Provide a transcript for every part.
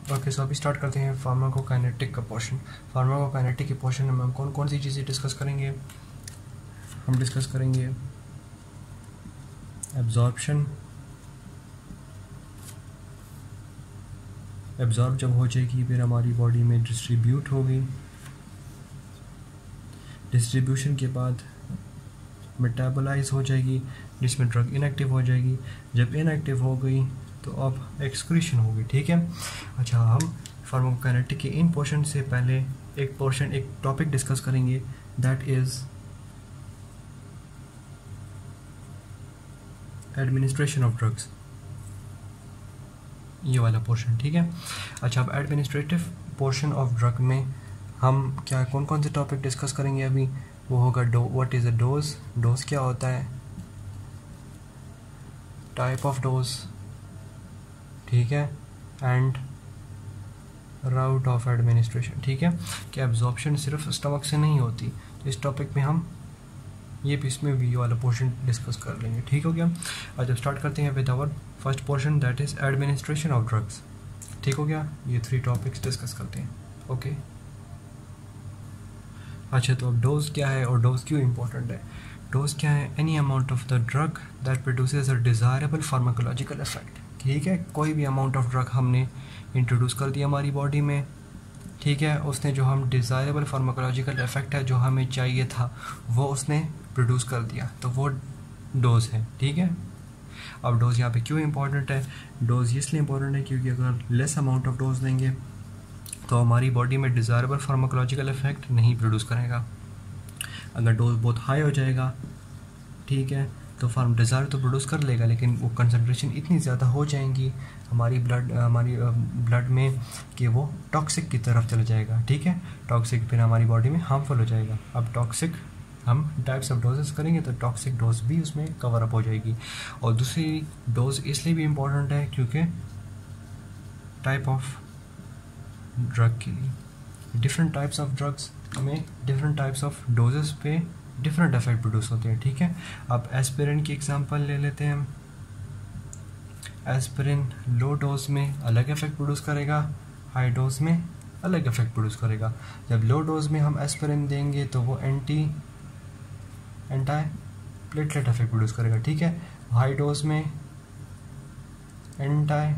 Okay, सो अभी start करते हैं फार्माकोकाइनेटिक का पोर्शन। फार्माकोकाइनेटिक के पोर्शन में हम कौन कौन सी चीज़ें डिस्कस करेंगे? हम डिस्कस करेंगे एब्जॉर्प्शन, एब्जॉर्ब जब हो जाएगी फिर हमारी बॉडी में डिस्ट्रीब्यूट होगी, डिस्ट्रीब्यूशन के बाद मेटाबोलाइज हो जाएगी जिसमें ड्रग इनएक्टिव हो जाएगी। जब इनएक्टिव हो गई तो अब एक्सक्रीशन होगी। ठीक है, अच्छा, हम फार्माकोकाइनेटिक के इन पोर्शन से पहले एक टॉपिक डिस्कस करेंगे, that is administration of drugs, ये वाला पोर्शन। ठीक है, अच्छा, अब एडमिनिस्ट्रेटिव पोर्शन ऑफ ड्रग में हम क्या कौन कौन से टॉपिक डिस्कस करेंगे अभी? वो होगा what is a dose, dose क्या होता है, टाइप ऑफ डोज, ठीक है, एंड राउट ऑफ एडमिनिस्ट्रेशन। ठीक है, कि एब्जॉर्प्शन सिर्फ स्टमक से नहीं होती, तो इस टॉपिक में हम ये भी इसमें भी वाला पोर्शन डिस्कस कर लेंगे। ठीक हो गया। आज स्टार्ट करते हैं with our first portion, that is administration of drugs. ठीक हो गया, ये 3 टॉपिक्स डिस्कस करते हैं। ओके, अच्छा, तो अब डोज क्या है और डोज क्यों इम्पोर्टेंट है? डोज क्या है? Any amount of the drug that produces a desirable pharmacological effect. ठीक है, कोई भी अमाउंट ऑफ ड्रग हमने इंट्रोड्यूस कर दिया हमारी बॉडी में, ठीक है, उसने जो हम डिज़ायरेबल फार्माकोलॉजिकल इफेक्ट है जो हमें चाहिए था वो उसने प्रोड्यूस कर दिया, तो वो डोज है। ठीक है, अब डोज यहाँ पे क्यों इम्पोर्टेंट है? डोज इसलिए इम्पोर्टेंट है क्योंकि अगर लेस अमाउंट ऑफ डोज देंगे तो हमारी बॉडी में डिज़ायरेबल फार्माकोलॉजिकल इफेक्ट नहीं प्रोड्यूस करेगा। अगर डोज बहुत हाई हो जाएगा, ठीक है, तो डिज़ायर तो प्रोड्यूस कर लेगा, लेकिन वो कंसनट्रेशन इतनी ज़्यादा हो जाएंगी हमारी ब्लड में कि वो टॉक्सिक की तरफ चला जाएगा। ठीक है, टॉक्सिक फिर हमारी बॉडी में हार्मफुल हो जाएगा। अब टॉक्सिक हम टाइप्स ऑफ डोजेस करेंगे तो टॉक्सिक डोज भी उसमें कवर अप हो जाएगी। और दूसरी डोज इसलिए भी इम्पोर्टेंट है क्योंकि टाइप ऑफ ड्रग के लिए डिफरेंट टाइप्स ऑफ ड्रग्स में डिफरेंट टाइप्स ऑफ डोजेस पे डिफरेंट इफेक्ट प्रोड्यूस होते हैं। ठीक है, अब एस्पिरिन की एग्जांपल ले लेते हैं हम। एस्पिरिन लो डोज में अलग इफेक्ट प्रोड्यूस करेगा, हाई डोज में अलग इफेक्ट प्रोड्यूस करेगा। जब लो डोज में हम एस्पिरिन देंगे तो वो एंटी प्लेटलेट इफेक्ट प्रोड्यूस करेगा। ठीक है, हाई डोज में एंटी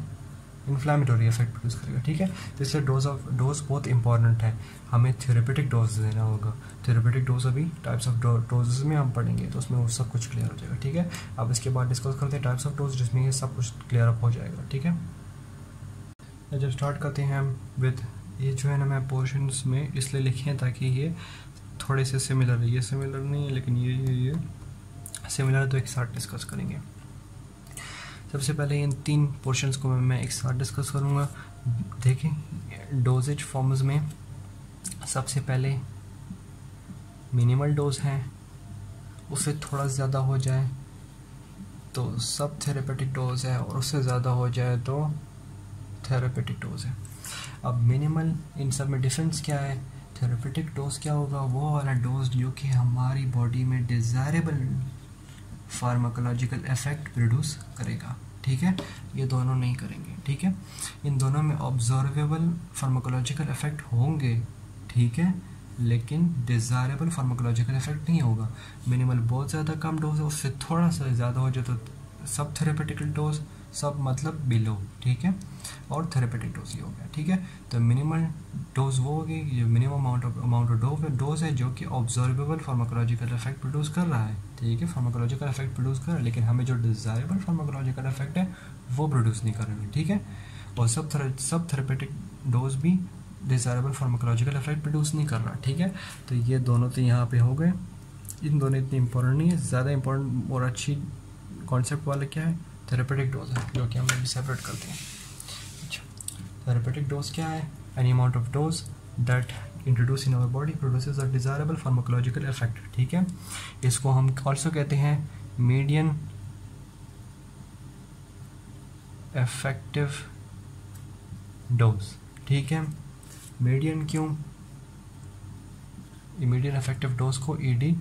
इन्फ्लामेटरी इफेक्ट प्रोड्यूस करेगा। ठीक है, तो इसलिए डोज बहुत इंपॉर्टेंट है, हमें थेरेपेटिक डोज देना होगा। थेरेपेटिक डोज अभी टाइप्स ऑफ डोजेस में हम पढ़ेंगे तो उसमें वो सब कुछ क्लियर हो जाएगा। ठीक है, अब इसके बाद डिस्कस करते हैं टाइप्स ऑफ डोज जिसमें ये सब कुछ क्लियर अप हो जाएगा। ठीक है, जब स्टार्ट करते हैं हम विद ये जो है ना, मैं पोर्शंस में इसलिए लिखे हैं ताकि ये थोड़े से सिमिलर है, ये सिमिलर नहीं है लेकिन ये सिमिलर है, तो एक साथ डिस्कस करेंगे। सबसे पहले इन 3 पोर्शंस को मैं एक साथ डिस्कस करूँगा। देखें, डोजेज फॉर्म्स में सबसे पहले मिनिमल डोज है, उससे थोड़ा ज़्यादा हो जाए तो सब थेरेपेटिक डोज है, और उससे ज़्यादा हो जाए तो थेरेपेटिक डोज है। अब मिनिमल, इन सब में डिफरेंस क्या है? थेरेपेटिक डोज क्या होगा? वो वाला डोज जो कि हमारी बॉडी में डिज़ायरेबल फार्माकोलॉजिकल इफेक्ट प्रोड्यूस करेगा। ठीक है, ये दोनों नहीं करेंगे। ठीक है, इन दोनों में ऑब्जर्वेबल फार्माकोलॉजिकल इफेक्ट होंगे, ठीक है, लेकिन डिज़ायरेबल फार्माकोलॉजिकल इफेक्ट नहीं होगा। मिनिमल बहुत ज़्यादा कम डोज है, उससे थोड़ा सा ज़्यादा हो जाए तो सब थेरेपेटिकल डोज, सब मतलब बिलो। ठीक है, और थेरेपेटिक डोज ये हो गया। ठीक है, तो मिनिमल डोज वो होगी, ये मिनिमम अमाउंट ऑफ डोज है जो कि ऑब्जर्वेबल फार्माकोलॉजिकल इफेक्ट प्रोड्यूस कर रहा है। ठीक है, फार्माकोलॉजिकल इफेक्ट प्रोड्यूस कर रहा है, लेकिन हमें जो डिज़ायरेबल फार्माकोलॉजिकल इफेक्ट है वो प्रोड्यूस नहीं करेंगे। ठीक है, और सब थेरेपेटिक डोज भी डिज़ायरेबल फार्माकोलॉजिकल इफेक्ट प्रोड्यूस नहीं कर रहा। ठीक है, तो ये दोनों तो यहाँ पे हो गए। इन दोनों इतनी इंपॉर्टेंट नहीं है, ज़्यादा इंपॉर्टेंट और अच्छी कॉन्सेप्ट वाला क्या है? थेरेपेटिक डोज है, जो कि हम अभी सेपरेट करते हैं। अच्छा, थेरेपेटिक डोज क्या है? Any amount of dose that introduce in our body produces a desirable pharmacological effect. ठीक है, इसको हम ऑल्सो कहते हैं मीडियन इफेक्टिव डोज। ठीक है, मीडियन क्यों? मीडियन इफेक्टिव डोज को ED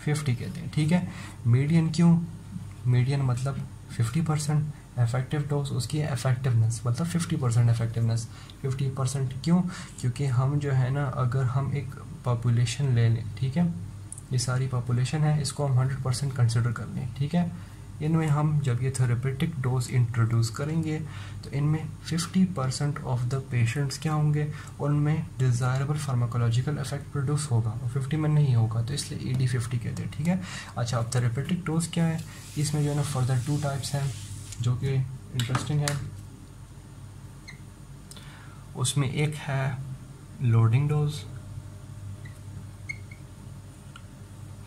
50 कहते हैं। ठीक है, मीडियन क्यों? मीडियन मतलब 50%, इफेक्टिव डोज उसकी इफेक्टिवनेस, मतलब 50% इफेक्टिवनेस। 50% क्यों? क्योंकि हम जो है ना, अगर हम एक पॉपुलेशन ले लें, ठीक है, ये सारी पॉपुलेशन है, इसको हम 100% कंसिडर कर लें, ठीक है, इनमें हम जब ये थेरेपेटिक डोज इंट्रोड्यूस करेंगे तो इनमें 50% ऑफ द पेशेंट्स क्या होंगे, उनमें डिज़ायरेबल फार्माकोलॉजिकल इफेक्ट प्रोड्यूस होगा और 50 में नहीं होगा, तो इसलिए ED50 कहते हैं, ठीक है। अच्छा, अब थेरेपेटिक डोज क्या है, इसमें जो है ना फर्दर 2 टाइप्स हैं जो कि इंटरेस्टिंग है। उसमें एक है लोडिंग डोज,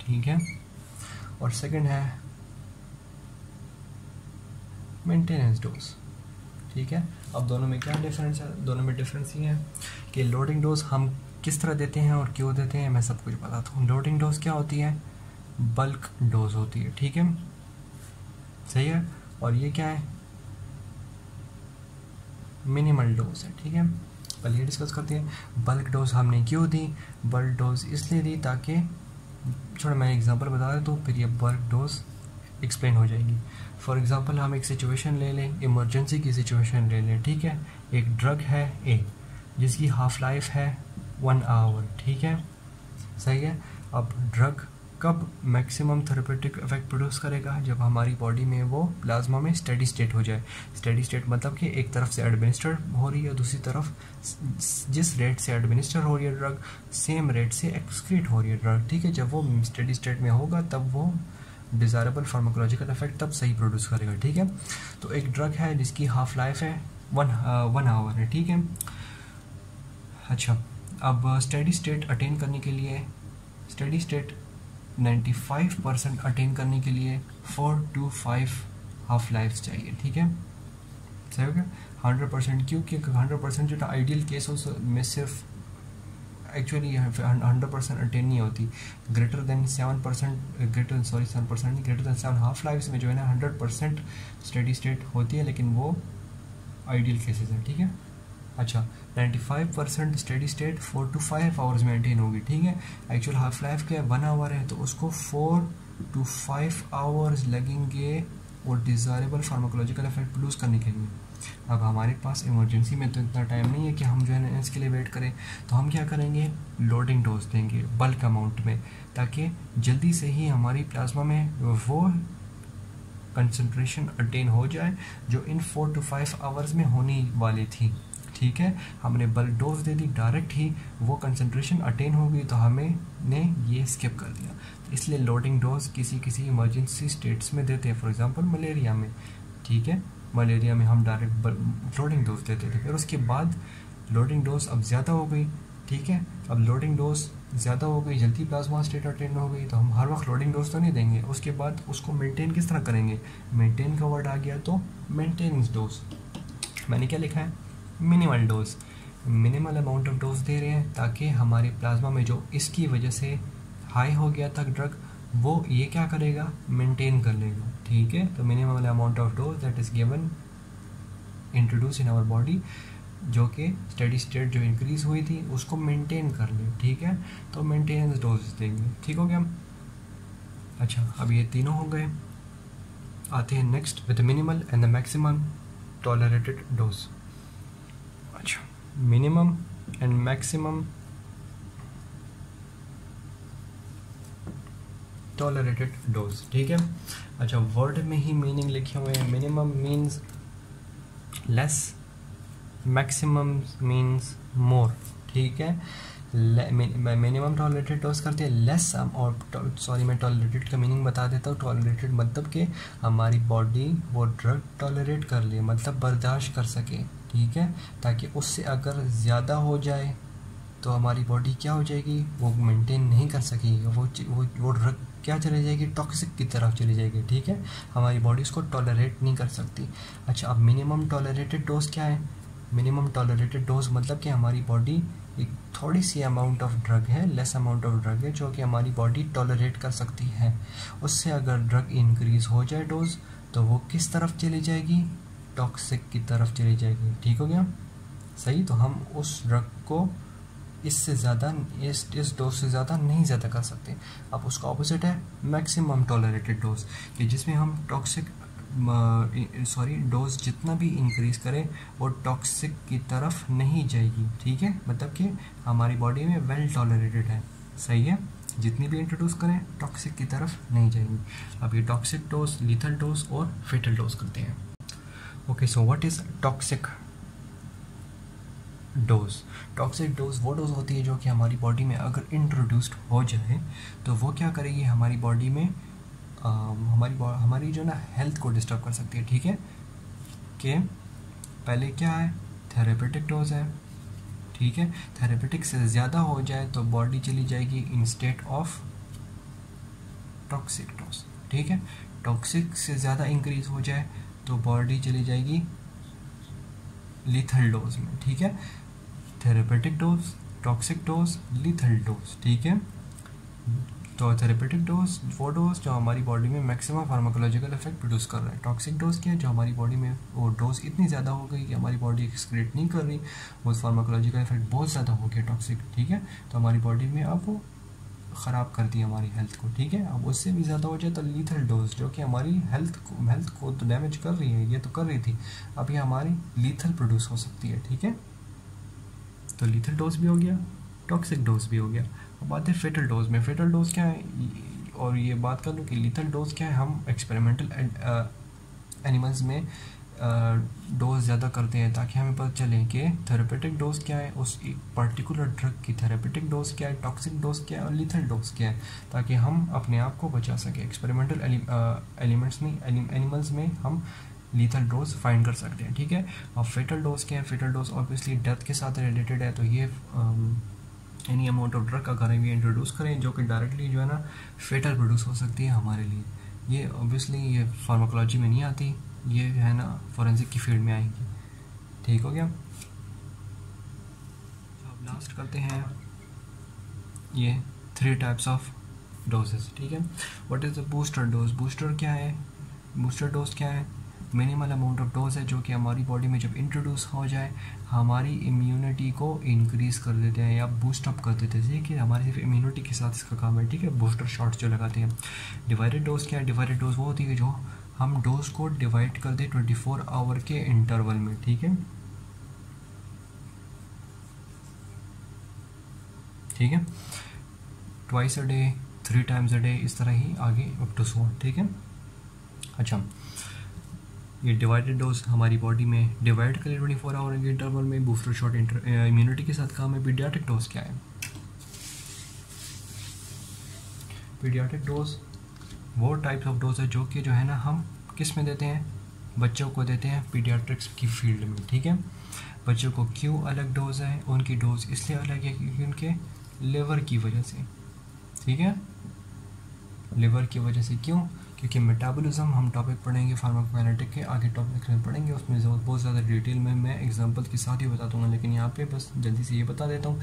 ठीक है, और सेकंड है मेंटेनेंस डोज, ठीक है। अब दोनों में क्या डिफरेंस है? दोनों में डिफरेंस ये है कि लोडिंग डोज हम किस तरह देते हैं और क्यों देते हैं, मैं सब कुछ बताता हूँ। लोडिंग डोज क्या होती है? बल्क डोज होती है, ठीक है, सही है। और ये क्या है? मिनिमल डोज है, ठीक है। पहले ये डिस्कस करते हैं। बल्क डोज हमने क्यों दी? बल्क डोज इसलिए दी ताकि, छोड़ा मैं एग्जांपल बता रहा तो फिर ये बल्क डोज एक्सप्लेन हो जाएगी। फॉर एग्जांपल हम एक सिचुएशन ले लें, इमरजेंसी की सिचुएशन ले लें, ठीक है। एक ड्रग है ए जिसकी हाफ लाइफ है 1 आवर, ठीक है, सही है। अब ड्रग कब मैक्सिमम थेरेपेटिक इफेक्ट प्रोड्यूस करेगा? जब हमारी बॉडी में वो प्लाज्मा में स्टेडी स्टेट हो जाए। स्टेडी स्टेट मतलब कि एक तरफ से एडमिनिस्टर हो रही है, दूसरी तरफ जिस रेट से एडमिनिस्टर हो रही है ड्रग, सेम रेट से एक्सक्रीट हो रही है ड्रग, ठीक है। जब वो स्टेडी स्टेट में होगा तब वो डिज़ायरेबल फार्माकोलॉजिकल इफेक्ट तब सही प्रोड्यूस करेगा, ठीक है। तो एक ड्रग है जिसकी हाफ लाइफ है 1 आवर है, ठीक है। अच्छा, अब स्टेडी स्टेट अटेन करने के लिए, स्टेडी स्टेट 95% अटेन करने के लिए 4 to 5 हाफ लाइफ चाहिए, ठीक है, सही हो गया। 100% क्यों? क्योंकि 100% जो आइडियल केस में सिर्फ एक्चुअली 100% अटेन नहीं होती। ग्रेटर देन 7% ग्रेटर 7% नहीं, ग्रेटर देन 7 हाफ लाइफ में जो है ना 100% स्टेडी स्टेट होती है, लेकिन वो आइडियल केसेस हैं, ठीक है। अच्छा, 95% स्टेडी स्टेट 4 to 5 आवर्स में अटेन होगी, ठीक है। एक्चुअल हाफ लाइफ क्या है? 1 आवर है, तो उसको 4 to 5 आवर्स लगेंगे और डिज़ायरेबल फार्माकोलॉजिकल इफेक्ट प्रोड्यूस करने के लिए। अब हमारे पास इमरजेंसी में तो इतना टाइम नहीं है कि हम जो है ना इसके लिए वेट करें, तो हम क्या करेंगे? लोडिंग डोज देंगे बल्क अमाउंट में, ताकि जल्दी से ही हमारी प्लाज्मा में वो कंसंट्रेशन अटेन हो जाए जो इन 4 to 5 आवर्स में होने वाली थी, ठीक है। हमने बल्क डोज दे दी, डायरेक्ट ही वो कंसंट्रेशन अटेन हो गई, तो हमें ने ये स्किप कर दिया। तो इसलिए लोडिंग डोज किसी इमरजेंसी स्टेट्स में देते हैं, फॉर एग्जांपल मलेरिया में, ठीक है। मलेरिया में हम डायरेक्ट लोडिंग डोज देते थे, फिर उसके बाद लोडिंग डोज अब ज़्यादा हो गई, ठीक है। अब लोडिंग डोज ज़्यादा हो गई, जल्दी प्लाज्मा स्टेट अटेन हो गई, तो हम हर वक्त लोडिंग डोज तो नहीं देंगे। उसके बाद उसको मेंटेन किस तरह करेंगे? मेंटेन का वर्ड आ गया तो मेंटेनेंस डोज। मैंने क्या लिखा है? Minimal dose. Minimal amount of dose दे रहे हैं ताकि हमारे प्लाज्मा में जो इसकी वजह से हाई हो गया था ड्रग, वो ये क्या करेगा? मेंटेन कर लेगा, ठीक है। तो minimum amount of dose that is given introduce in our body, जो कि स्टेडी स्टेट जो इंक्रीज हुई थी उसको मेंटेन कर ले, ठीक है। तो मेंटेनेंस डोज देंगे, ठीक हो गया। अच्छा, अब ये तीनों हो गए, आते हैं next with minimal and the maximum tolerated dose. अच्छा, minimum and maximum tolerated dose, ठीक है। अच्छा, वर्ड में ही मीनिंग लिखे हुए हैं। Minimum means less, maximum means more, ठीक है। मिनिमम टॉलरेटेड डोज करते हैं लेस, और सॉरी मैं टॉलरेटेड का मीनिंग बता देता हूँ। टॉलरेटेड मतलब कि हमारी बॉडी वो ड्रग टॉलरेट कर ले, मतलब बर्दाश्त कर सके, ठीक है, ताकि उससे अगर ज़्यादा हो जाए तो हमारी बॉडी क्या हो जाएगी? वो मेंटेन नहीं कर सकेगी, वो ड्रग क्या चली जाएगी? टॉक्सिक की तरफ चली जाएगी, ठीक है। हमारी बॉडी उसको टॉलरेट नहीं कर सकती। अच्छा, अब मिनिमम टॉलरेटेड डोज क्या है? मिनिमम टॉलरेटेड डोज मतलब कि हमारी बॉडी एक थोड़ी सी अमाउंट ऑफ ड्रग है, लेस अमाउंट ऑफ ड्रग है जो कि हमारी बॉडी टॉलरेट कर सकती है। उससे अगर ड्रग इंक्रीज़ हो जाए डोज, तो वो किस तरफ चली जाएगी? टॉक्सिक की तरफ चली जाएगी, ठीक हो गया, सही। तो हम उस ड्रग को इससे ज़्यादा, इस डोज से ज़्यादा नहीं ज़्यादा कर सकते। अब उसका ऑपोजिट है मैक्सिमम टॉलरेटेड डोज, कि जिसमें हम टॉक्सिक डोज जितना भी इंक्रीज़ करें वो टॉक्सिक की तरफ नहीं जाएगी, ठीक है, मतलब कि हमारी बॉडी में वेल टॉलरेटेड है, सही है, जितनी भी इंट्रोड्यूस करें टॉक्सिक की तरफ नहीं जाएंगी। अब ये टॉक्सिक डोज, लीथल डोज और फेटल डोज करते हैं। Okay, so what is toxic dose? Toxic dose वो डोज होती है जो कि हमारी बॉडी में अगर इंट्रोड्यूस्ड हो जाए तो वो क्या करेगी, हमारी बॉडी में हमारी जो ना हेल्थ को डिस्टर्ब कर सकती है, ठीक है, कि पहले क्या है, थेरेपेटिक डोज है, ठीक है, थेरेपेटिक से ज़्यादा हो जाए तो बॉडी चली जाएगी इन स्टेट ऑफ टॉक्सिक डोज, ठीक है, टॉक्सिक से ज़्यादा इंक्रीज हो जाए तो बॉडी चली जाएगी लीथल डोज में, ठीक है, therapeutic dose, toxic dose, lethal dose, ठीक है। तो थेरेपेटिक डोज वो डोज जो हमारी बॉडी में मैक्सिमम फार्माकोलॉजिकल इफेक्ट प्रोड्यूस कर रहा है। टॉक्सिक डोज क्या है, जो हमारी बॉडी में वो डोज इतनी ज़्यादा हो गई कि हमारी बॉडी एक्सक्रीट नहीं कर रही, वो फार्माकोलॉजिकल इफेक्ट बहुत ज़्यादा हो गया टॉक्सिक, ठीक है, तो हमारी बॉडी में अब वो ख़राब करती है हमारी हेल्थ को, ठीक है। अब उससे भी ज़्यादा हो जाए तो लीथल डोज जो कि हमारी हेल्थ को तो डैमेज कर रही है, ये तो कर रही थी, अब ये हमारी लीथल प्रोड्यूस हो सकती है, ठीक है। तो लीथल डोज भी हो गया, टॉक्सिक डोज भी हो गया। अब बात है फेटल डोज में। फेटल डोज क्या है, और ये बात कर लूँ कि लीथल डोज क्या है, हम एक्सपेरिमेंटल एनिमल्स में डोज ज़्यादा करते हैं ताकि हमें पता चले कि थेरेपेटिक डोज क्या है, उस एक पर्टिकुलर ड्रग की थेरेपेटिक डोज क्या है, टॉक्सिक डोज क्या है और लीथल डोज क्या है, ताकि हम अपने आप को बचा सकें। एक्सपेरिमेंटल एलिमेंट्स में, एनिमल्स में हम लीथल डोज फाइंड कर सकते हैं, ठीक है। और फेटल डोज क्या है, फेटल डोज ऑब्वियसली डेथ के साथ रिलेटेड है, तो ये एनी अमाउंट ऑफ ड्रग अगर हम ये इंट्रोड्यूस करें जो कि डायरेक्टली जो है ना फेटल प्रोड्यूस हो सकती है हमारे लिए, ये ऑब्वियसली ये फार्माकोलॉजी में नहीं आती, ये है ना फॉरेंसिक की फील्ड में आएंगी, ठीक हो गया। अब लास्ट करते हैं ये 3 टाइप्स ऑफ डोजेस, ठीक है। What is the booster dose? Booster क्या है, बूस्टर डोज क्या है, मिनिमल अमाउंट ऑफ डोज है जो कि हमारी बॉडी में जब इंट्रोड्यूस हो जाए हमारी इम्यूनिटी को इंक्रीज़ कर देते हैं या बूस्टअप कर देते हैं, कि हमारी सिर्फ इम्यूनिटी के साथ इसका काम है, ठीक है, बूस्टर शॉट्स जो लगाते हैं। डिवाइडेड डोज क्या है, डिवाइडेड डोज वो होती है जो हम डोज को डिवाइड कर दें 24 आवर के इंटरवल में, ठीक है, ठीक है, twice a day, 3 times a day, इस तरह ही आगे अप टू सो, ठीक है। अच्छा, ये डिवाइडेड डोज हमारी बॉडी में डिवाइड कर 24 आवर के इंटरवल में, बूस्टर शॉट इम्यूनिटी के साथ काम है। पीडियाट्रिक डोज क्या है, पीडियाट्रिक डोज वो टाइप्स ऑफ डोज है जो कि जो है ना हम किस में देते हैं, बच्चों को देते हैं पीडियाट्रिक्स की फील्ड में, ठीक है। बच्चों को क्यों अलग डोज है, उनकी डोज इसलिए अलग है क्योंकि उनके लिवर की वजह से, ठीक है, लिवर की वजह से। क्यों? क्योंकि मेटाबॉलिज्म हम टॉपिक पढ़ेंगे फार्माकोकाइनेटिक के, आगे टॉपिक में पढ़ेंगे, उसमें बहुत ज़्यादा डिटेल में मैं एग्जांपल के साथ ही बता दूंगा, लेकिन यहाँ पे बस जल्दी से ये बता देता हूँ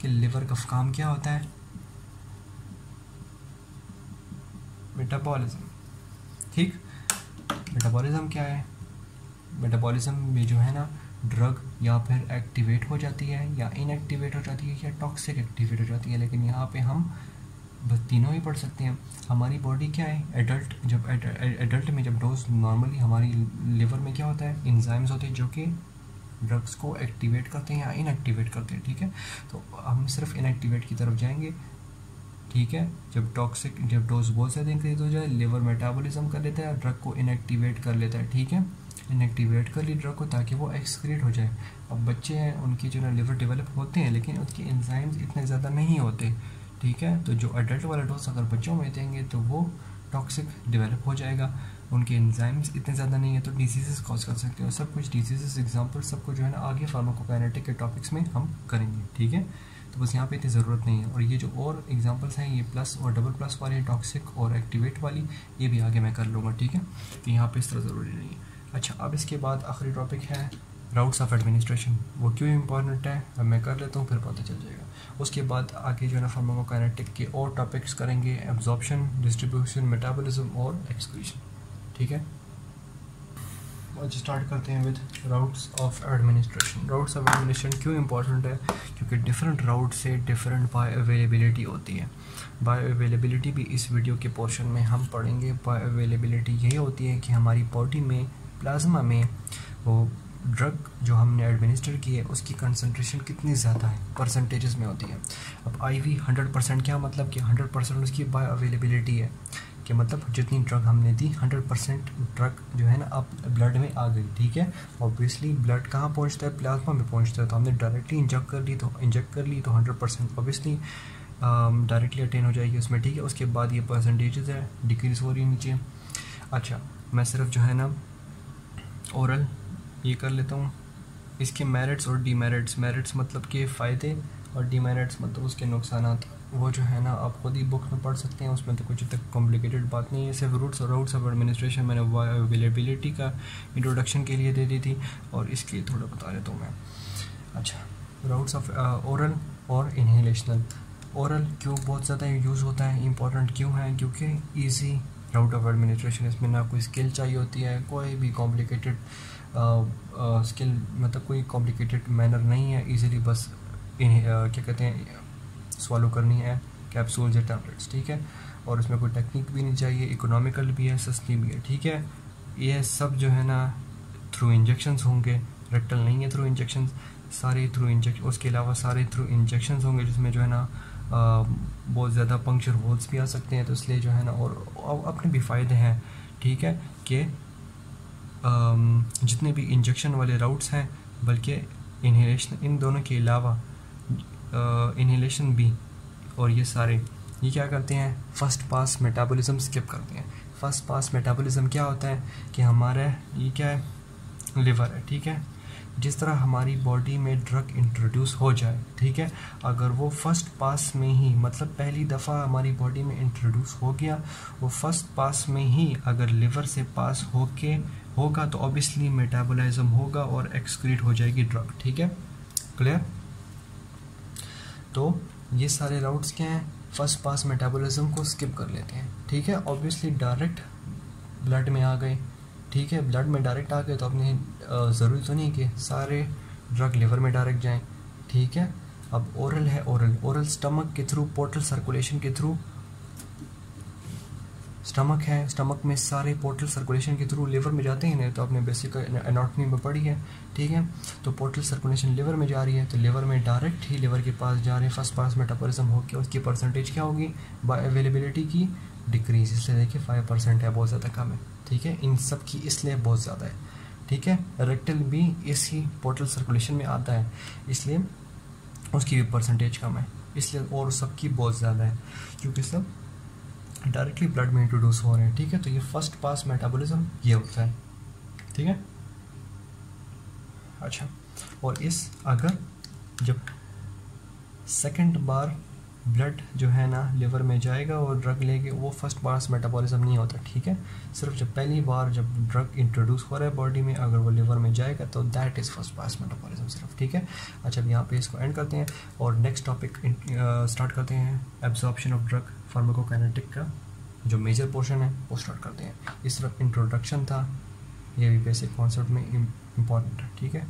कि लिवर का काम क्या होता है, मेटाबॉलिज्म, ठीक। मेटाबॉलिज्म क्या है, मेटाबॉलिज्म में जो है ना ड्रग या फिर एक्टिवेट हो जाती है या इनएक्टिवेट हो जाती है या टॉक्सिक एक्टिवेट हो जाती है, लेकिन यहाँ पे हम बस तीनों ही पढ़ सकते हैं। हमारी बॉडी क्या है, एडल्ट में जब डोज नॉर्मली हमारी लिवर में क्या होता है, एंजाइम्स होते हैं जो कि ड्रग्स को एक्टिवेट करते हैं या इनएक्टिवेट करते हैं, ठीक है। तो हम सिर्फ इनएक्टिवेट की तरफ जाएंगे, ठीक है। जब डोज बहुत ज़्यादा इंक्रीज हो जाए लिवर मेटाबॉलिज्म कर लेता है, ड्रग को इनएक्टिवेट कर लेता है, ठीक है, इनएक्टिवेट कर ली ड्रग को ताकि वो एक्सक्रीट हो जाए। अब बच्चे हैं उनकी जो ना लिवर डेवलप होते हैं लेकिन उसके एंजाइम्स इतने ज़्यादा नहीं होते, ठीक है। तो जो अडल्ट वाला डोज अगर बच्चों में देंगे तो वो टॉक्सिक डेवलप हो जाएगा, उनके एंजाइम्स इतने ज़्यादा नहीं है तो डिजीज़ कॉज कर सकते हैं, और सब कुछ डिजीज़ एग्जांपल सबको जो है ना आगे फार्माकोकाइनेटिक के टॉपिक्स में हम करेंगे, ठीक है। तो बस यहाँ पे इतनी ज़रूरत नहीं है, और ये जो और एग्जांपल्स हैं ये प्लस और डबल प्लस वाली टॉक्सिक और एक्टिवेट वाली, ये भी आगे मैं कर लूँगा, ठीक है। तो यहाँ पे इस तरह ज़रूरी नहीं है। अच्छा, अब इसके बाद आखिरी टॉपिक है राउट्स ऑफ एडमिनिस्ट्रेशन। वो क्यों इंपॉर्टेंट है अब मैं कर लेता हूँ, फिर पता चल जाएगा। उसके बाद आगे जो है ना फार्माकोकाइनेटिक के और टॉपिक्स करेंगे, एब्जॉर्प्शन, डिस्ट्रीब्यूशन, मेटाबॉलिज्म और एक्सक्रीशन, ठीक है। आज स्टार्ट करते हैं with routes of administration. Routes of administration क्यों इंपॉर्टेंट है? क्योंकि डिफरेंट राउट से डिफरेंट बायो अवेलेबिलिटी होती है। बायो अवेलेबिलिटी भी इस वीडियो के पोर्शन में हम पढ़ेंगे। बायो अवेलेबिलिटी यही होती है कि हमारी बॉडी में, प्लाज्मा में वो ड्रग जो हमने एडमिनिस्टर की है उसकी कंसंट्रेशन कितनी ज़्यादा है, परसेंटेजेस में होती है। अब IV 100% क्या मतलब कि 100% उसकी बायो अवेलेबिलिटी है, कि मतलब जितनी ड्रग हमने दी 100% ड्रग जो है ना अब ब्लड में आ गई। ठीक है, ऑब्वियसली ब्लड कहाँ पहुँचता है? प्लाज्मा में पहुँचता है। तो हमने डायरेक्टली इंजेक्ट कर ली तो 100% ऑब्वियसली डायरेक्टली अटेन हो जाएगी उसमें। ठीक है, उसके बाद ये परसेंटेजेस है डिक्रीज हो रही है नीचे। अच्छा, मैं सिर्फ जो है ना ओरल ये कर लेता हूँ, इसके मेरिट्स और डीमेरिट्स। मेरिट्स मतलब के फ़ायदे और डीमेरिट्स मतलब उसके नुकसानात। वो जो है ना आप खुद ही बुक में पढ़ सकते हैं, उसमें तो कुछ तक कॉम्प्लिकेटेड बात नहीं है। सिर्फ रूट्स ऑफ एडमिनिस्ट्रेशन मैंने अवेलेबिलिटी का इंट्रोडक्शन के लिए दे दी थी और इसके लिए थोड़ा बता देता हूँ मैं। अच्छा, राउट्स ऑफ ओरल और इनहेलेशनल। ओरल क्यों बहुत ज़्यादा यूज़ होता है, इंपॉर्टेंट क्यों है? क्योंकि ईजी राउट ऑफ एडमिनिस्ट्रेशन, इसमें ना कोई स्किल चाहिए होती है, कोई भी कॉम्प्लिकेटेड स्किल मतलब कोई कॉम्प्लिकेटेड मैनर नहीं है। इजीली बस क्या कहते हैं स्वालो करनी है कैप्सूल्स या टैबलेट्स। ठीक है, और इसमें कोई टेक्निक भी नहीं चाहिए, इकोनॉमिकल भी है, सस्ती भी है। ठीक है, ये सब जो है ना थ्रू इंजेक्शंस होंगे, रेक्टल नहीं है थ्रू इंजेक्शन, सारे थ्रू इंजेक्शन। उसके अलावा सारे थ्रू इंजेक्शंस होंगे जिसमें जो है ना बहुत ज़्यादा पंक्चर होल्स भी आ सकते हैं। तो इसलिए जो है ना और अपने भी फ़ायदे हैं। ठीक है, कि जितने भी इंजेक्शन वाले राउट्स हैं, बल्कि इनहेलेशन, इन दोनों के अलावा इनहेलेशन भी और ये सारे ये क्या करते हैं? फर्स्ट पास मेटाबॉलिज्म स्किप करते हैं। फर्स्ट पास मेटाबॉलिज्म क्या होता है कि हमारा ये क्या है? लिवर है। ठीक है, जिस तरह हमारी बॉडी में ड्रग इंट्रोड्यूस हो जाए, ठीक है, अगर वो फर्स्ट पास में ही मतलब पहली दफ़ा हमारी बॉडी में इंट्रोड्यूस हो गया, वो फर्स्ट पास में ही अगर लिवर से पास होके होगा तो ऑब्वियसली मेटाबॉलिज्म होगा और एक्सक्रीट हो जाएगी ड्रग। ठीक है, क्लियर? तो ये सारे राउट्स क्या हैं? फर्स्ट पास मेटाबॉलिज्म को स्किप कर लेते हैं। ठीक है, ऑब्वियसली डायरेक्ट ब्लड में आ गए। ठीक है, ब्लड में डायरेक्ट आ गए तो अपने ज़रूरी तो नहीं कि सारे ड्रग लिवर में डायरेक्ट जाएं। ठीक है, अब ओरल है, ओरल स्टमक के थ्रू, पोर्टल सर्कुलेशन के थ्रू, स्टमक है, स्टमक में सारे पोर्टल सर्कुलेशन के थ्रू लिवर में जाते हैं ना, तो आपने बेसिक एनाटॉमी में पढ़ी है। ठीक है, तो पोर्टल सर्कुलेशन लिवर में जा रही है तो लिवर में डायरेक्ट ही लिवर के पास जा रहे हैं। फर्स्ट पास मेटाबॉलिज्म होकर उसकी परसेंटेज क्या होगी? बायो अवेलेबिलिटी की डिक्रीज। इसलिए देखिए 5% है, बहुत ज़्यादा कम है। ठीक है, इन सब की इसलिए बहुत ज़्यादा है। ठीक है, रेक्टल भी इसी पोर्टल सर्कुलेशन में आता है इसलिए उसकी भी परसेंटेज कम है, इसलिए और सबकी बहुत ज़्यादा है क्योंकि सब डायरेक्टली ब्लड में इंट्रोड्यूस हो रहे हैं। ठीक है, तो ये फर्स्ट पास मेटाबॉलिज्म ये होता है। ठीक है, अच्छा, और इस अगर जब सेकंड बार ब्लड जो है ना लिवर में जाएगा और ड्रग लेके, वो फर्स्ट पास मेटाबॉलिज्म नहीं होता। ठीक है, सिर्फ जब पहली बार जब ड्रग इंट्रोड्यूस हो रहा है बॉडी में, अगर वो लिवर में जाएगा तो that is first pass metabolism सिर्फ। ठीक है, अच्छा, अब यहाँ पे इसको एंड करते हैं और नेक्स्ट टॉपिक स्टार्ट करते हैं। एब्जॉर्प्शन ऑफ ड्रग, फार्माकोकाइनेटिक का जो मेजर पोर्शन है वो स्टार्ट करते हैं। इस तरफ इंट्रोडक्शन था, ये भी बेसिक कॉन्सेप्ट में इम्पॉर्टेंट है। ठीक है।